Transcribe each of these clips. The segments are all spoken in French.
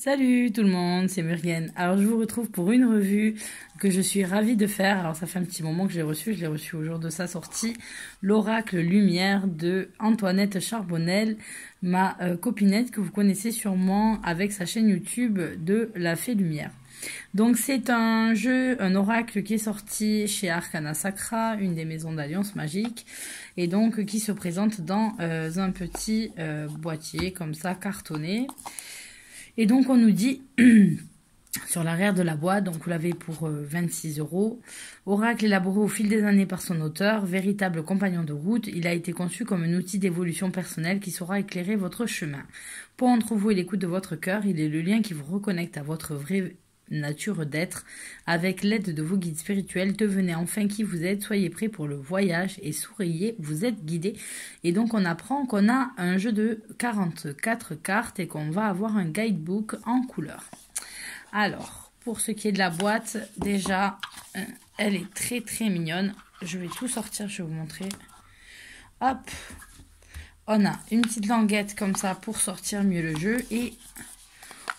Salut tout le monde, c'est Murienne. Alors je vous retrouve pour une revue que je suis ravie de faire. Alors ça fait un petit moment que je l'ai reçu au jour de sa sortie. L'Oracle Lumière de Antoinette Charbonnel, ma copinette que vous connaissez sûrement avec sa chaîne YouTube de La Fée Lumière. Donc c'est un jeu, un oracle qui est sorti chez Arcana Sacra, une des maisons d'alliance magique, et donc qui se présente dans un petit boîtier comme ça cartonné. Et donc on nous dit sur l'arrière de la boîte, donc vous l'avez pour 26 €, oracle élaboré au fil des années par son auteur, véritable compagnon de route, il a été conçu comme un outil d'évolution personnelle qui saura éclairer votre chemin. Pour entre vous et l'écoute de votre cœur, il est le lien qui vous reconnecte à votre vraie nature d'être. Avec l'aide de vos guides spirituels, devenez enfin qui vous êtes, soyez prêts pour le voyage et souriez, vous êtes guidés. Et donc on apprend qu'on a un jeu de 44 cartes et qu'on va avoir un guidebook en couleur. Alors, pour ce qui est de la boîte, déjà, elle est très très mignonne. Je vais tout sortir, je vais vous montrer. Hop, on a une petite languette comme ça pour sortir mieux le jeu et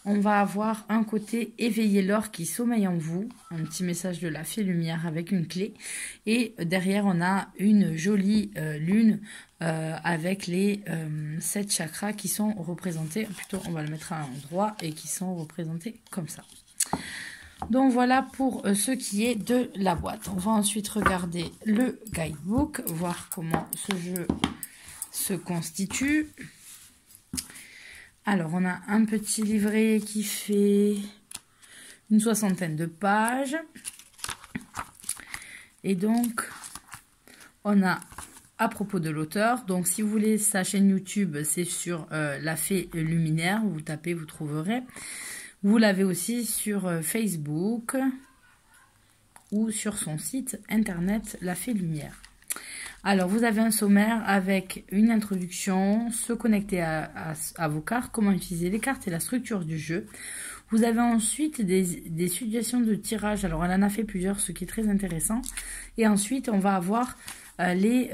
on va avoir un côté éveiller l'or qui sommeille en vous, un petit message de la Fée Lumière avec une clé. Et derrière, on a une jolie lune avec les 7 chakras qui sont représentés, plutôt on va le mettre à l'endroit, et qui sont représentés comme ça. Donc voilà pour ce qui est de la boîte. On va ensuite regarder le guidebook, voir comment ce jeu se constitue. Alors, on a un petit livret qui fait une 60aine de pages. Et donc, on a à propos de l'auteur. Donc, si vous voulez sa chaîne YouTube, c'est sur La Fée Luminaire. Vous tapez, vous trouverez. Vous l'avez aussi sur Facebook ou sur son site internet La Fée Lumière. Alors, vous avez un sommaire avec une introduction, se connecter à vos cartes, comment utiliser les cartes et la structure du jeu. Vous avez ensuite des suggestions de tirage. Alors, elle en a fait plusieurs, ce qui est très intéressant. Et ensuite, on va avoir les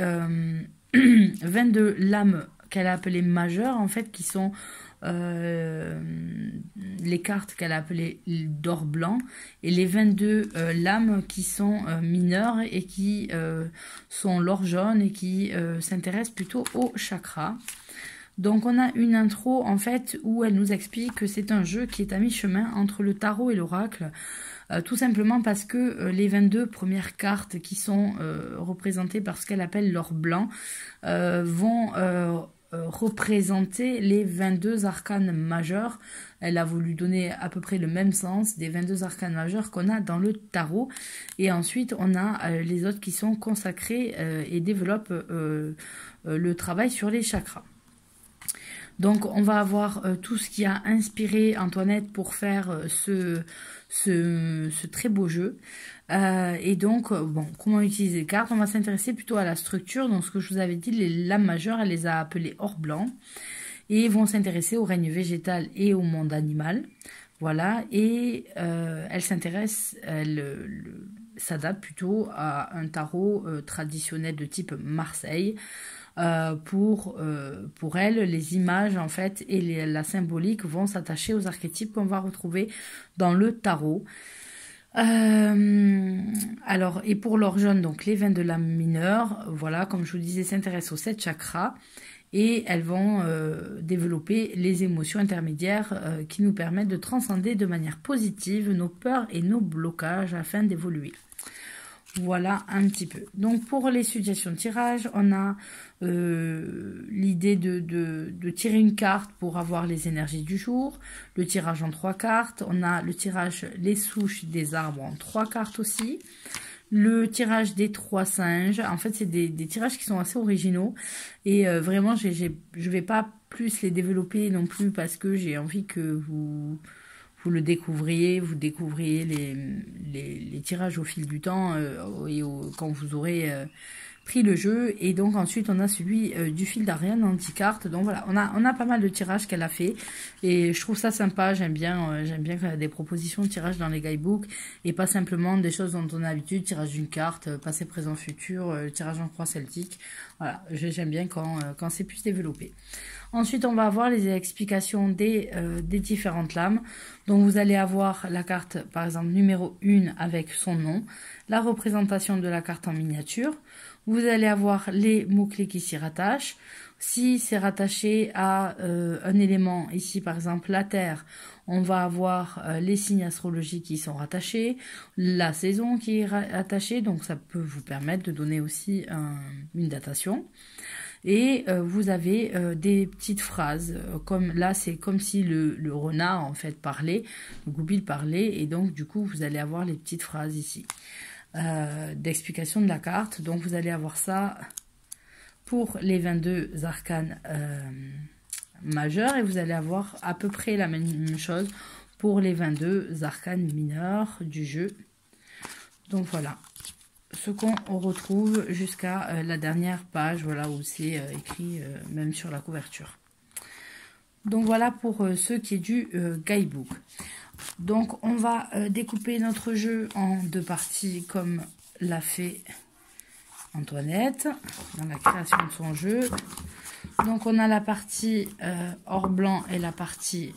22 lames qu'elle a appelées majeures, en fait, qui sont les cartes qu'elle a appelées d'or blanc, et les 22 lames qui sont mineures et qui sont l'or jaune et qui s'intéressent plutôt au chakra. Donc on a une intro en fait où elle nous explique que c'est un jeu qui est à mi-chemin entre le tarot et l'oracle, tout simplement parce que les 22 premières cartes qui sont représentées par ce qu'elle appelle l'or blanc vont représenter les 22 arcanes majeurs. Elle a voulu donner à peu près le même sens des 22 arcanes majeurs qu'on a dans le tarot. Et ensuite, on a les autres qui sont consacrés et développent le travail sur les chakras. Donc, on va avoir tout ce qui a inspiré Antoinette pour faire ce très beau jeu. Et donc, bon, comment utiliser les cartes? On va s'intéresser plutôt à la structure. Donc, ce que je vous avais dit, les lames majeures, elle les a appelées or blanc. Et vont s'intéresser au règne végétal et au monde animal. Voilà. Et elle s'intéresse, elle s'adapte plutôt à un tarot traditionnel de type Marseille. Pour elle, les images en fait et la symbolique vont s'attacher aux archétypes qu'on va retrouver dans le tarot. Alors, et pour l'or jaune, donc les 22 lames mineures, voilà, comme je vous disais, s'intéressent aux 7 chakras et elles vont développer les émotions intermédiaires qui nous permettent de transcender de manière positive nos peurs et nos blocages afin d'évoluer. Voilà un petit peu. Donc pour les suggestions de tirage, on a l'idée de tirer une carte pour avoir les énergies du jour. Le tirage en 3 cartes. On a le tirage les souches des arbres en 3 cartes aussi. Le tirage des 3 singes. En fait, c'est des tirages qui sont assez originaux. Et vraiment, je vais pas plus les développer non plus parce que j'ai envie que vous le découvriez, vous découvriez les tirages au fil du temps et quand vous aurez pris le jeu. Et donc ensuite on a celui du fil d'Ariane anti-carte. Donc voilà, on a pas mal de tirages qu'elle a fait et je trouve ça sympa. J'aime bien quand il y a des propositions de tirage dans les guidebooks et pas simplement des choses dont on a l'habitude, tirage d'une carte, passé, présent, futur, tirage en croix celtique. Voilà, j'aime bien quand c'est plus développé. Ensuite, on va avoir les explications des différentes lames. Donc, vous allez avoir la carte, par exemple, numéro 1 avec son nom, la représentation de la carte en miniature. Vous allez avoir les mots-clés qui s'y rattachent. Si c'est rattaché à un élément, ici par exemple la Terre, on va avoir les signes astrologiques qui sont rattachés, la saison qui est rattachée, donc ça peut vous permettre de donner aussi une datation. Et vous avez des petites phrases, comme là c'est comme si le renard en fait parlait, le goupil parlait, et donc du coup vous allez avoir les petites phrases ici d'explication de la carte. Donc vous allez avoir ça pour les 22 arcanes majeurs, et vous allez avoir à peu près la même chose pour les 22 arcanes mineurs du jeu. Donc voilà ce qu'on retrouve jusqu'à la dernière page, voilà, où c'est écrit même sur la couverture. Donc voilà pour ce qui est du guidebook. Donc on va découper notre jeu en 2 parties comme l'a fait Antoinette dans la création de son jeu. Donc on a la partie or blanc et la partie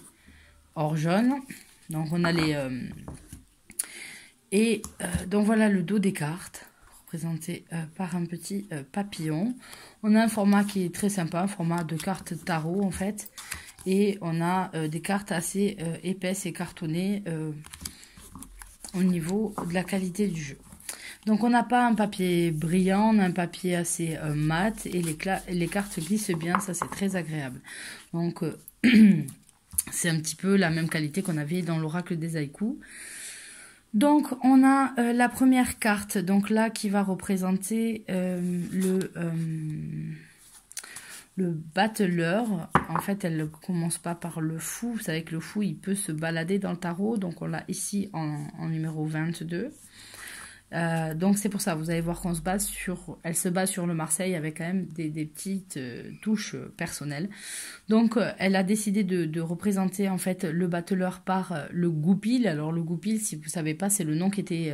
or jaune. Donc on a les donc voilà le dos des cartes, représenté par un petit papillon. On a un format qui est très sympa, un format de cartes tarot en fait. Et on a des cartes assez épaisses et cartonnées au niveau de la qualité du jeu. Donc on n'a pas un papier brillant, on a un papier assez mat et les cartes glissent bien, ça c'est très agréable. Donc c'est un petit peu la même qualité qu'on avait dans l'oracle des haïkus. Donc on a la première carte, donc là qui va représenter le battleur. En fait elle ne commence pas par le fou, vous savez que le fou il peut se balader dans le tarot, donc on l'a ici en numéro 22. Donc c'est pour ça, vous allez voir qu'on se base sur, elle se base sur le Marseille avec quand même des petites touches personnelles. Donc elle a décidé de représenter en fait le battleur par le goupil. Alors le goupil, si vous savez pas, c'est le nom qui était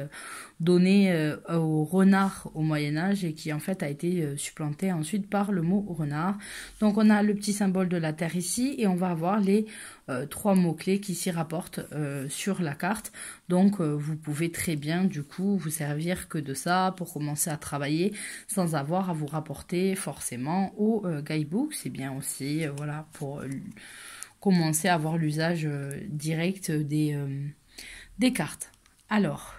donné au renard au Moyen-Âge et qui en fait a été supplanté ensuite par le mot renard. Donc on a le petit symbole de la terre ici et on va avoir les 3 mots-clés qui s'y rapportent sur la carte. Donc vous pouvez très bien du coup vous servir que de ça pour commencer à travailler sans avoir à vous rapporter forcément au guidebook. C'est bien aussi voilà pour commencer à avoir l'usage direct des cartes. Alors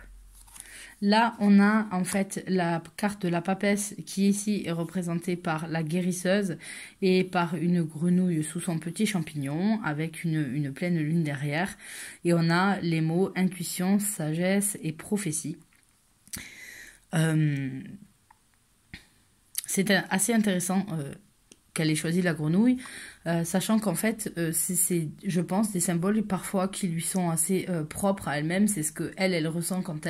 là, on a en fait la carte de la papesse qui ici est représentée par la guérisseuse et par une grenouille sous son petit champignon avec une pleine lune derrière. Et on a les mots intuition, sagesse et prophétie. C'est assez intéressant qu'elle ait choisi la grenouille, sachant qu'en fait, c'est, je pense, des symboles parfois qui lui sont assez propres à elle-même. C'est ce qu'elle ressent quand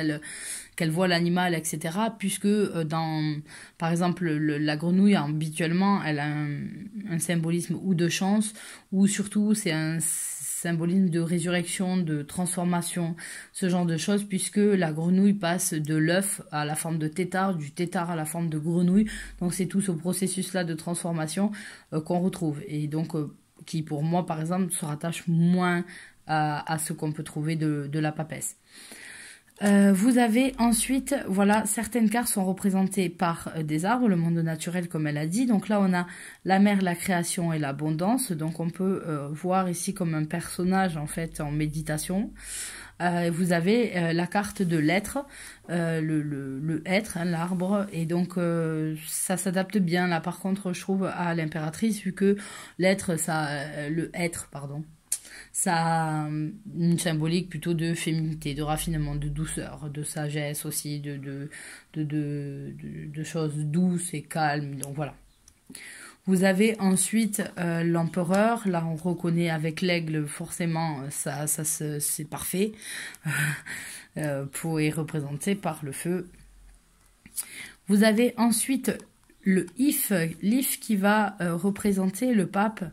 qu'elle voit l'animal, etc. Puisque par exemple, la grenouille, habituellement, elle a un symbolisme ou de chance, ou surtout, c'est un symbolisme de résurrection, de transformation, ce genre de choses, puisque la grenouille passe de l'œuf à la forme de tétard, du tétard à la forme de grenouille. Donc c'est tout ce processus-là de transformation qu'on retrouve. Et donc qui pour moi, par exemple, se rattache moins à ce qu'on peut trouver de la papesse. Vous avez ensuite, voilà, certaines cartes sont représentées par des arbres, le monde naturel comme elle a dit. Donc là, on a la mer, la création et l'abondance. Donc on peut voir ici comme un personnage en fait en méditation. Vous avez la carte de l'être, le être, hein, l'arbre. Et donc ça s'adapte bien là par contre, je trouve, à l'impératrice, vu que l'être, le être, pardon. Ça a une symbolique plutôt de féminité, de raffinement, de douceur, de sagesse aussi, de choses douces et calmes. Donc voilà. Vous avez ensuite l'empereur. Là, on reconnaît avec l'aigle, forcément, c'est parfait. Pour être représenté par le feu. Vous avez ensuite le l'if qui va représenter le pape.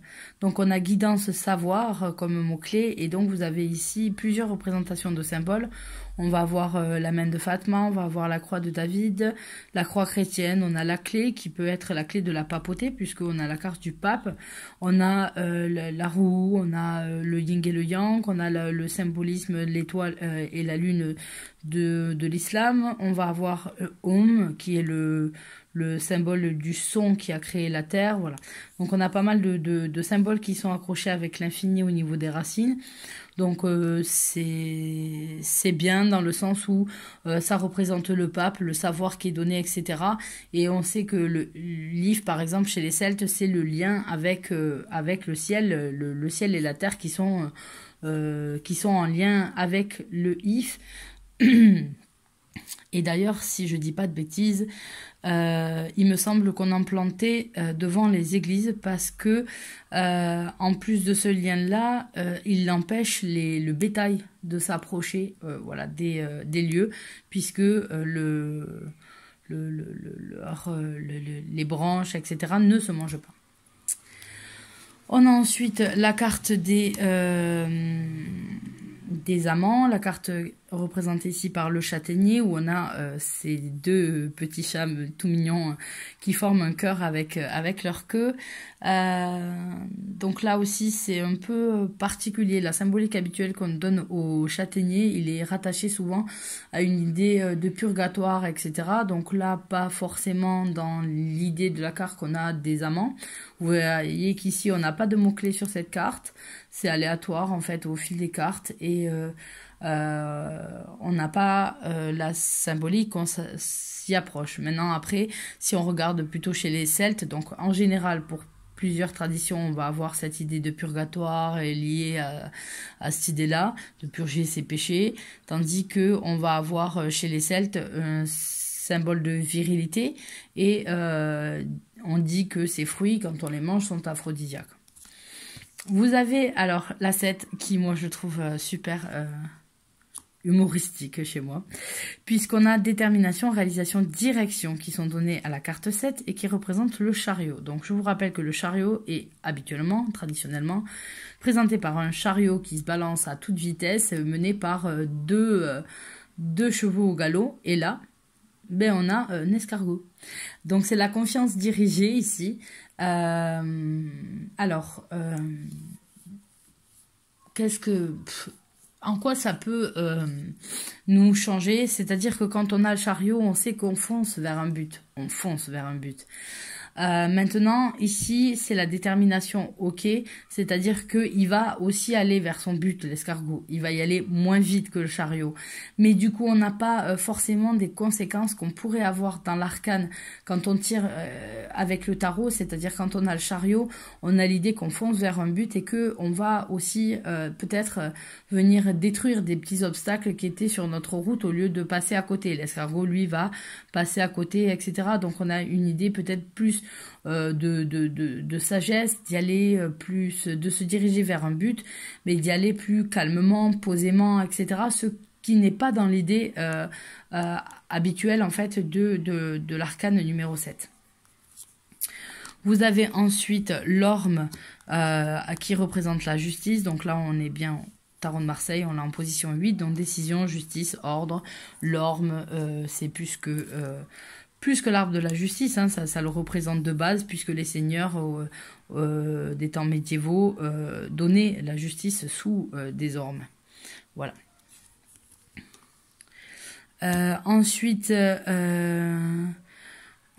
Donc on a guidance savoir comme mot-clé, et donc vous avez ici plusieurs représentations de symboles. On va avoir la main de Fatma, on va avoir la croix de David, la croix chrétienne, on a la clé qui peut être la clé de la papauté puisqu'on a la carte du pape, on a la roue, on a le yin et le yang, on a le symbolisme, l'étoile et la lune de l'islam, on va avoir Om qui est le symbole du son qui a créé la terre, voilà. Donc on a pas mal de symboles qui sont accrochés avec l'infini au niveau des racines. Donc c'est bien dans le sens où ça représente le pape, le savoir qui est donné, etc. Et on sait que le l'if, par exemple, chez les Celtes, c'est le lien avec le ciel, le ciel et la terre qui sont en lien avec le if. Et d'ailleurs, si je dis pas de bêtises, il me semble qu'on en plantait devant les églises parce que, en plus de ce lien-là, il empêche le bétail de s'approcher voilà, des lieux, puisque les branches, etc., ne se mangent pas. On a ensuite la carte des amants, la carte représentée ici par le châtaignier, où on a ces deux petits chats tout mignons qui forment un cœur avec leur queue. Donc là aussi c'est un peu particulier, la symbolique habituelle qu'on donne au châtaignier, il est rattaché souvent à une idée de purgatoire, etc. Donc là pas forcément dans l'idée de la carte qu'on a des amants. Vous voyez qu'ici on n'a pas de mots-clés sur cette carte, c'est aléatoire en fait au fil des cartes, et on n'a pas la symbolique, on s'y approche. Maintenant après, si on regarde plutôt chez les Celtes, donc en général pour plusieurs traditions, on va avoir cette idée de purgatoire et liée à cette idée-là, de purger ses péchés, tandis que on va avoir chez les Celtes un symbole de virilité, et on dit que ces fruits, quand on les mange, sont aphrodisiaques. Vous avez alors la 7 qui, moi, je trouve super humoristique chez moi, puisqu'on a détermination, réalisation, direction qui sont données à la carte 7 et qui représentent le chariot. Donc je vous rappelle que le chariot est habituellement, traditionnellement, présenté par un chariot qui se balance à toute vitesse, mené par deux chevaux au galop, et là, ben on a un escargot. Donc c'est la confiance dirigée ici. En quoi ça peut nous changer? C'est-à-dire que quand on a le chariot, on sait qu'on fonce vers un but. On fonce vers un but. Maintenant, ici, c'est la détermination, ok, c'est-à-dire qu'il va aussi aller vers son but, l'escargot. Il va y aller moins vite que le chariot. Mais du coup, on n'a pas forcément des conséquences qu'on pourrait avoir dans l'arcane quand on tire avec le tarot, c'est-à-dire quand on a le chariot, on a l'idée qu'on fonce vers un but et qu'on va aussi peut-être venir détruire des petits obstacles qui étaient sur notre route au lieu de passer à côté. L'escargot, lui, va passer à côté, etc. Donc, on a une idée peut-être plus de sagesse, d'y aller plus, de se diriger vers un but, mais d'y aller plus calmement, posément, etc. Ce qui n'est pas dans l'idée habituelle en fait de l'arcane numéro 7. Vous avez ensuite l'orme qui représente la justice, donc là on est bien Tarot de Marseille, on l'a en position 8, donc décision, justice, ordre. L'orme, c'est plus que l'arbre de la justice, hein, ça le représente de base, puisque les seigneurs des temps médiévaux donnaient la justice sous des ormes. Voilà. Ensuite,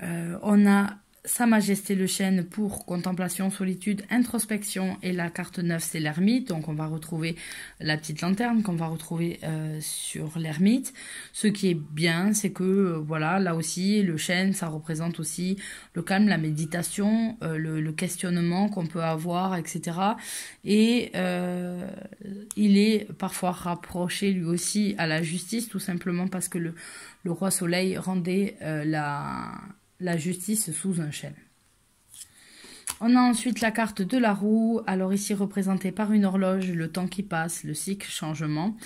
on a Sa Majesté le Chêne pour contemplation, solitude, introspection, et la carte 9 c'est l'ermite, donc on va retrouver la petite lanterne qu'on va retrouver sur l'ermite. Ce qui est bien, c'est que voilà, là aussi le chêne ça représente aussi le calme, la méditation, le questionnement qu'on peut avoir, etc. Et il est parfois rapproché lui aussi à la justice, tout simplement parce que le roi soleil rendait la justice sous un chêne. On a ensuite la carte de la roue, alors ici représentée par une horloge, le temps qui passe, le cycle, changement.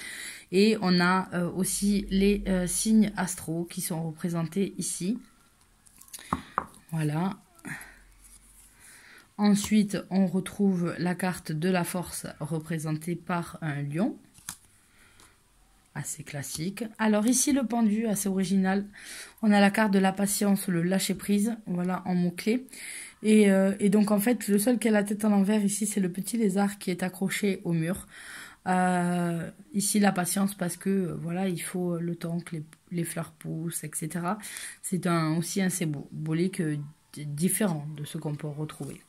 Et on a aussi les signes astraux qui sont représentés ici. Voilà. Ensuite, on retrouve la carte de la force représentée par un lion. Assez classique. Alors ici, le pendu, assez original. On a la carte de la patience, le lâcher-prise, voilà, en mots-clés. Et donc, en fait, le seul qui a la tête à l'envers ici, c'est le petit lézard qui est accroché au mur. Ici, la patience parce que, voilà, il faut le temps que les fleurs poussent, etc. C'est aussi un symbolique différent de ce qu'on peut retrouver.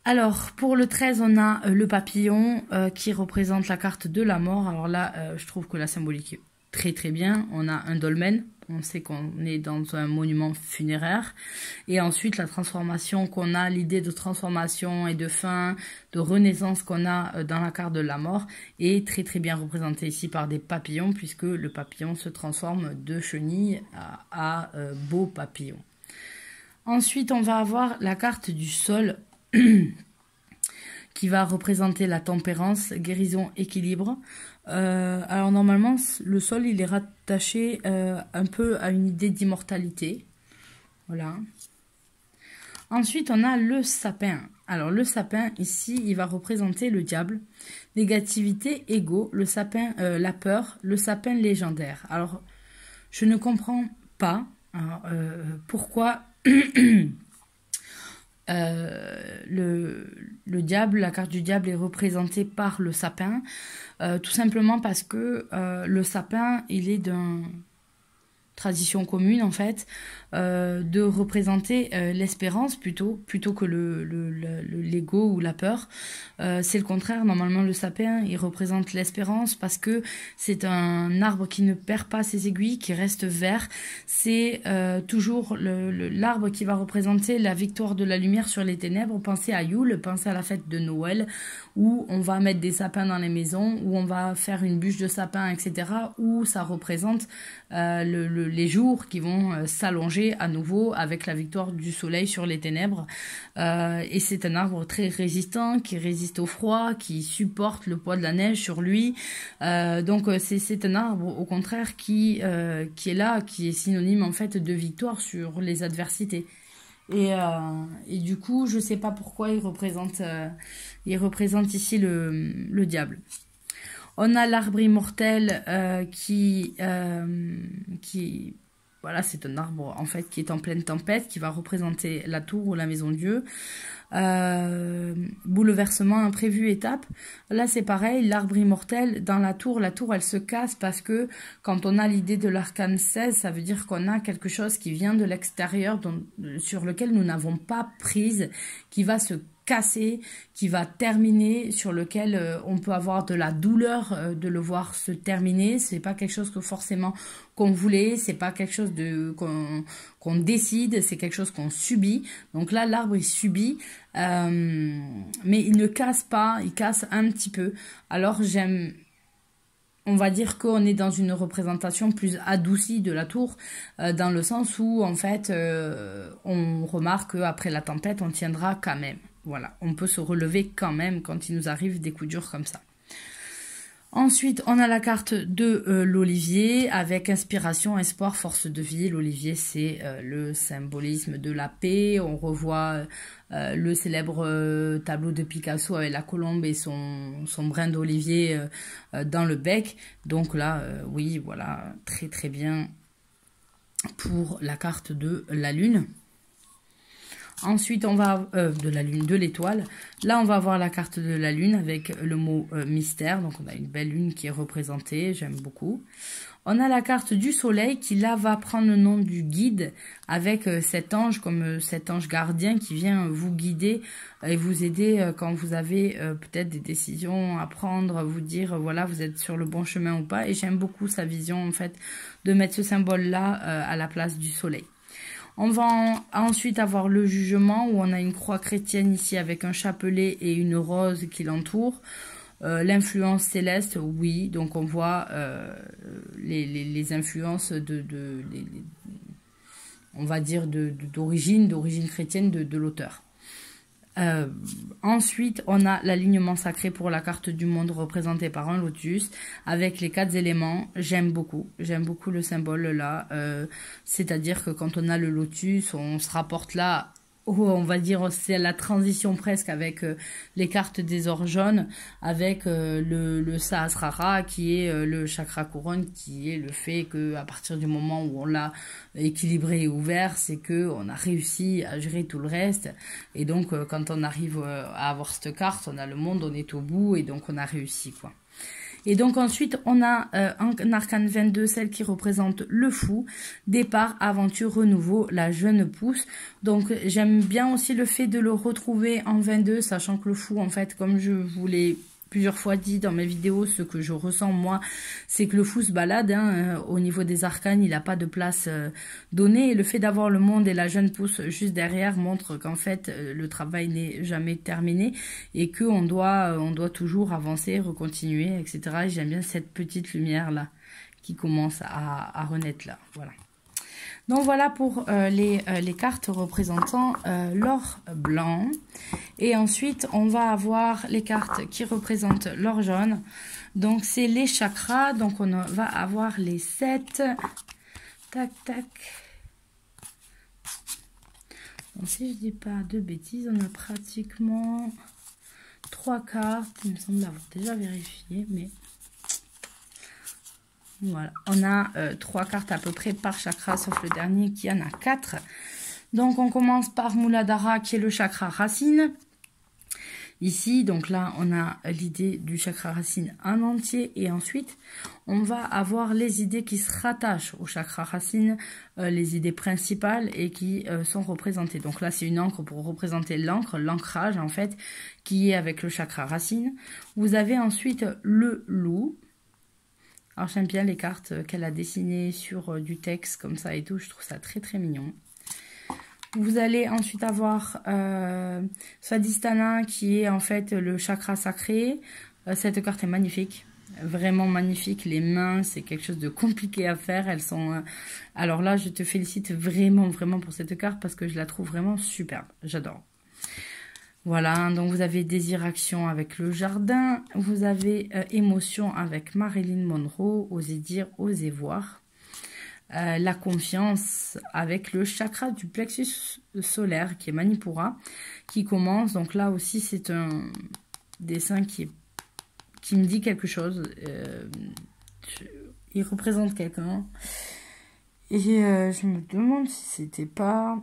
Alors, pour le 13, on a le papillon qui représente la carte de la mort. Alors là, je trouve que la symbolique est très très bien. On a un dolmen, on sait qu'on est dans un monument funéraire. Et ensuite, la transformation qu'on a, l'idée de transformation et de fin, de renaissance qu'on a dans la carte de la mort est très très bien représentée ici par des papillons, puisque le papillon se transforme de chenille à beau papillon. Ensuite, on va avoir la carte du sol qui va représenter la tempérance, guérison, équilibre. Alors normalement, le sol, il est rattaché un peu à une idée d'immortalité. Voilà. Ensuite, on a le sapin. Alors le sapin, ici, il va représenter le diable, négativité, ego, le sapin, la peur, le sapin légendaire. Alors, je ne comprends pas pourquoi... le diable, la carte du diable est représentée par le sapin, tout simplement parce que le sapin, il est d'une tradition commune en fait, de représenter l'espérance plutôt que l'ego ou la peur. C'est le contraire, normalement le sapin il représente l'espérance parce que c'est un arbre qui ne perd pas ses aiguilles, qui reste vert. C'est toujours l'arbre qui va représenter la victoire de la lumière sur les ténèbres. Pensez à Yule, pensez à la fête de Noël où on va mettre des sapins dans les maisons, où on va faire une bûche de sapin, etc. Où ça représente les jours qui vont s'allonger à nouveau avec la victoire du soleil sur les ténèbres. Et c'est un arbre très résistant, qui résiste au froid, qui supporte le poids de la neige sur lui. Donc c'est un arbre au contraire qui est là, qui est synonyme en fait de victoire sur les adversités. Et du coup, je sais pas pourquoi il représente ici le diable. On a l'arbre immortel qui voilà, c'est un arbre en fait qui est en pleine tempête, qui va représenter la tour ou la maison de Dieu. Bouleversement, imprévu, étape. Là c'est pareil, l'arbre immortel dans la tour elle se casse parce que quand on a l'idée de l'arcane 16, ça veut dire qu'on a quelque chose qui vient de l'extérieur sur lequel nous n'avons pas prise, qui va se casser, qui va terminer, sur lequel on peut avoir de la douleur de le voir se terminer. C'est pas quelque chose que forcément qu'on voulait, c'est pas quelque chose qu'on décide, c'est quelque chose qu'on subit. Donc là l'arbre il subit, mais il ne casse pas, il casse un petit peu. Alors on va dire qu'on est dans une représentation plus adoucie de la tour, dans le sens où en fait on remarque qu'après la tempête on tiendra quand même. Voilà, on peut se relever quand même quand il nous arrive des coups durs comme ça. Ensuite, on a la carte de l'olivier avec inspiration, espoir, force de vie. L'olivier, c'est le symbolisme de la paix. On revoit le célèbre tableau de Picasso avec la colombe et son brin d'olivier dans le bec. Donc là, oui, voilà, très très bien pour la carte de la lune. Ensuite, on va de l'étoile. Là, on va avoir la carte de la lune avec le mot mystère. Donc, on a une belle lune qui est représentée. J'aime beaucoup. On a la carte du soleil qui, là, va prendre le nom du guide avec cet ange, comme cet ange gardien qui vient vous guider et vous aider quand vous avez peut-être des décisions à prendre, vous dire, voilà, vous êtes sur le bon chemin ou pas. Et j'aime beaucoup sa vision, en fait, de mettre ce symbole-là à la place du soleil. On va ensuite avoir le jugement où on a une croix chrétienne ici avec un chapelet et une rose qui l'entoure. L'influence céleste, oui, donc on voit les influences on va dire d'origine chrétienne de l'auteur. Ensuite, on a l'alignement sacré pour la carte du monde représentée par un lotus avec les 4 éléments. J'aime beaucoup le symbole là. C'est-à-dire que quand on a le lotus, on se rapporte là. On va dire c'est la transition presque avec les cartes des ors jaunes, avec le Sahasrara qui est le chakra couronne, qui est le fait que à partir du moment où on l'a équilibré et ouvert, c'est que on a réussi à gérer tout le reste. Et donc quand on arrive à avoir cette carte, on a le monde, on est au bout et donc on a réussi quoi. Et donc ensuite, on a un arcane 22, celle qui représente le fou, départ, aventure, renouveau, la jeune pousse. Donc j'aime bien aussi le fait de le retrouver en 22, sachant que le fou, en fait, comme je vous l'ai plusieurs fois dit dans mes vidéos, ce que je ressens moi, c'est que le fou se balade, au niveau des arcanes, il n'a pas de place donnée, et le fait d'avoir le monde et la jeune pousse juste derrière montre qu'en fait le travail n'est jamais terminé et qu'on doit toujours avancer, recontinuer, etc. Et j'aime bien cette petite lumière là qui commence à renaître là, voilà. Donc voilà pour les cartes représentant l'or blanc. Et ensuite, on va avoir les cartes qui représentent l'or jaune. Donc c'est les chakras. Donc on va avoir les 7. Tac, tac. Donc si je dis pas de bêtises, on a pratiquement 3 cartes. Il me semble l'avoir déjà vérifié, mais... Voilà, on a 3 cartes à peu près par chakra, sauf le dernier qui en a 4. Donc on commence par Muladhara qui est le chakra racine. Ici, donc là, on a l'idée du chakra racine en entier. Et ensuite, on va avoir les idées qui se rattachent au chakra racine, les idées principales et qui sont représentées. Donc là, c'est une encre pour représenter l'encre, l'ancrage en fait, qui est avec le chakra racine. Vous avez ensuite le loup. Alors j'aime bien les cartes qu'elle a dessinées sur du texte comme ça et tout, je trouve ça très très mignon. Vous allez ensuite avoir Svadhisthana qui est en fait le chakra sacré. Cette carte est magnifique, vraiment magnifique. Les mains, c'est quelque chose de compliqué à faire. Elles sont. Alors là, je te félicite vraiment pour cette carte parce que je la trouve vraiment superbe. J'adore. Voilà, donc vous avez désir action avec le jardin, vous avez émotion avec Marilyn Monroe, osez dire, osez voir. La confiance avec le chakra du plexus solaire qui est Manipura, qui commence. Donc là aussi c'est un dessin qui me dit quelque chose. Il représente quelqu'un. Et je me demande si c'était pas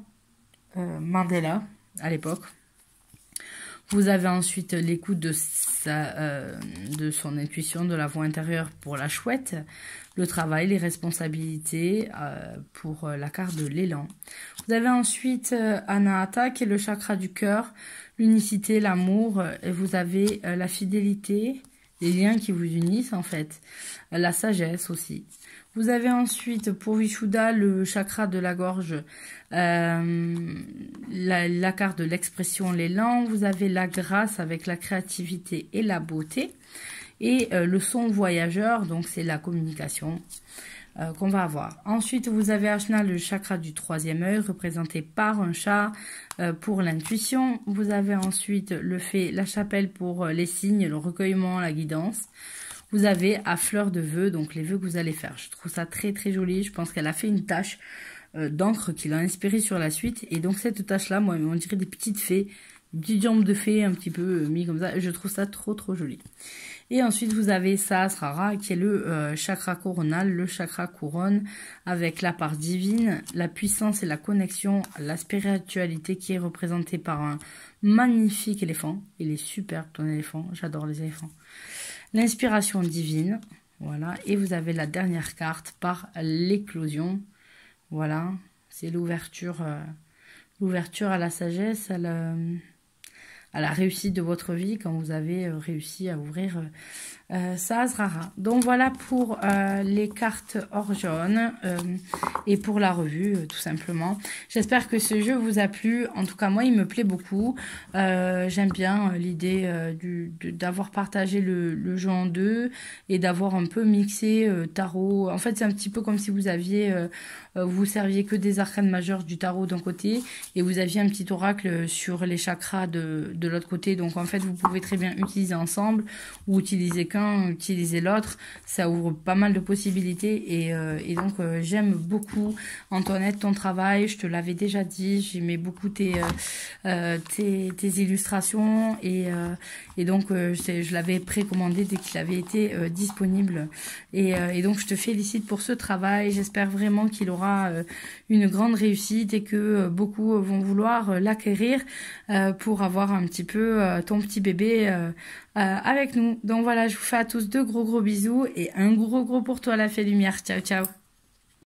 Mandela à l'époque. Vous avez ensuite l'écoute de son intuition, de la voix intérieure pour la chouette, le travail, les responsabilités pour la carte de l'élan. Vous avez ensuite Anahata qui est le chakra du cœur, l'unicité, l'amour, et vous avez la fidélité, les liens qui vous unissent en fait, la sagesse aussi. Vous avez ensuite pour Vishuddha le chakra de la gorge, la carte de l'expression, l'élan. Vous avez la grâce avec la créativité et la beauté. Et le son voyageur, donc c'est la communication qu'on va avoir. Ensuite, vous avez Ajna, le chakra du 3e œil, représenté par un chat pour l'intuition. Vous avez ensuite la chapelle pour les signes, le recueillement, la guidance. Vous avez à fleur de vœux, donc les vœux que vous allez faire. Je trouve ça très très joli. Je pense qu'elle a fait une tache d'encre qui l'a inspirée sur la suite. Et donc cette tache-là, moi, on dirait des petites fées, des petites jambes de fées un petit peu mis comme ça. Et je trouve ça trop trop joli. Et ensuite, vous avez Sahasrara qui est le chakra coronal, le chakra couronne, avec la part divine, la puissance et la connexion, la spiritualité qui est représentée par un magnifique éléphant. Il est superbe ton éléphant, j'adore les éléphants. L'inspiration divine, voilà. Et vous avez la dernière carte par l'éclosion, voilà. C'est l'ouverture à la sagesse, à la réussite de votre vie quand vous avez réussi à ouvrir ça Asrara. Donc voilà pour les cartes or jaune et pour la revue tout simplement. J'espère que ce jeu vous a plu. En tout cas moi il me plaît beaucoup. J'aime bien l'idée d'avoir partagé le jeu en deux et d'avoir un peu mixé tarot. En fait c'est un petit peu comme si vous aviez vous serviez que des arcanes majeures du tarot d'un côté et vous aviez un petit oracle sur les chakras de l'autre côté. Donc en fait vous pouvez très bien utiliser ensemble ou utiliser utiliser l'autre, ça ouvre pas mal de possibilités et donc j'aime beaucoup Antoinette ton travail, je te l'avais déjà dit, j'aimais beaucoup tes illustrations et donc je l'avais précommandé dès qu'il avait été disponible et donc je te félicite pour ce travail, j'espère vraiment qu'il aura une grande réussite et que beaucoup vont vouloir l'acquérir pour avoir un petit peu ton petit bébé avec nous. Donc voilà, je vous fais à tous de gros bisous et un gros pour toi la fée lumière. Ciao ciao.